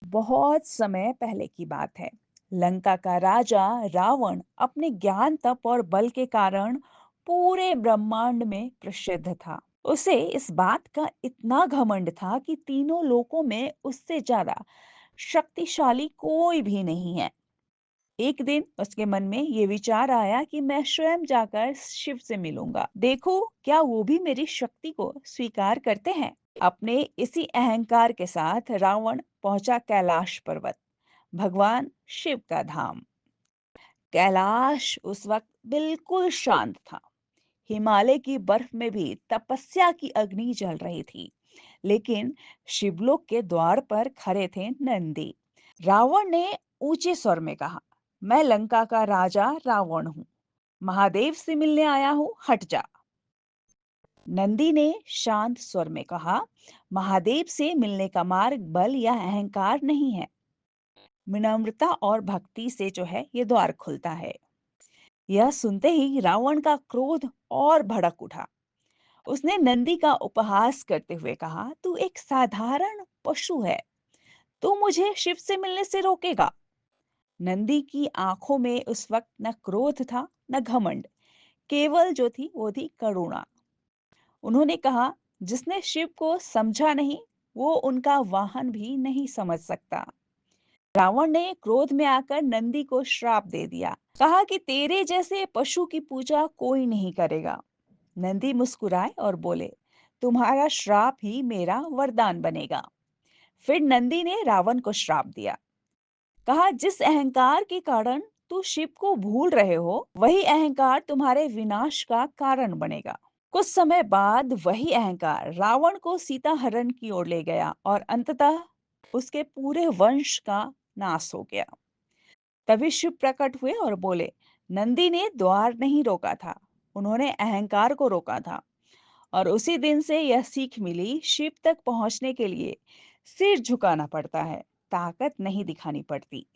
बहुत समय पहले की बात है। लंका का राजा रावण अपने ज्ञान तप और बल के कारण पूरे ब्रह्मांड में प्रसिद्ध था। उसे इस बात का इतना घमंड था कि तीनों लोकों में उससे ज्यादा शक्तिशाली कोई भी नहीं है। एक दिन उसके मन में ये विचार आया कि मैं स्वयं जाकर शिव से मिलूंगा, देखो क्या वो भी मेरी शक्ति को स्वीकार करते हैं। अपने इसी अहंकार के साथ रावण पहुंचा कैलाश पर्वत, भगवान शिव का धाम। कैलाश उस वक्त बिल्कुल शांत था। हिमालय की बर्फ में भी तपस्या की अग्नि जल रही थी। लेकिन शिवलोक के द्वार पर खड़े थे नंदी। रावण ने ऊंचे स्वर में कहा, मैं लंका का राजा रावण हूं, महादेव से मिलने आया हूं, हट जा। नंदी ने शांत स्वर में कहा, महादेव से मिलने का मार्ग बल या अहंकार नहीं है, विनम्रता और भक्ति से जो है ये द्वार खुलता है। यह सुनते ही रावण का क्रोध और भड़क उठा। उसने नंदी का उपहास करते हुए कहा, तू एक साधारण पशु है, तू मुझे शिव से मिलने से रोकेगा। नंदी की आंखों में उस वक्त न क्रोध था न घमंड, केवल जो थी वो थी करुणा। उन्होंने कहा, जिसने शिव को समझा नहीं वो उनका वाहन भी नहीं समझ सकता। रावण ने क्रोध में आकर नंदी को श्राप दे दिया, कहा कि तेरे जैसे पशु की पूजा कोई नहीं करेगा। नंदी मुस्कुराए और बोले, तुम्हारा श्राप ही मेरा वरदान बनेगा। फिर नंदी ने रावण को श्राप दिया, कहा जिस अहंकार के कारण तू शिव को भूल रहे हो वही अहंकार तुम्हारे विनाश का कारण बनेगा। कुछ समय बाद वही अहंकार रावण को सीता हरण की ओर ले गया और अंततः उसके पूरे वंश का नाश हो गया। तभी शिव प्रकट हुए और बोले, नंदी ने द्वार नहीं रोका था, उन्होंने अहंकार को रोका था। और उसी दिन से यह सीख मिली, शिव तक पहुंचने के लिए सिर झुकाना पड़ता है, ताकत नहीं दिखानी पड़ती।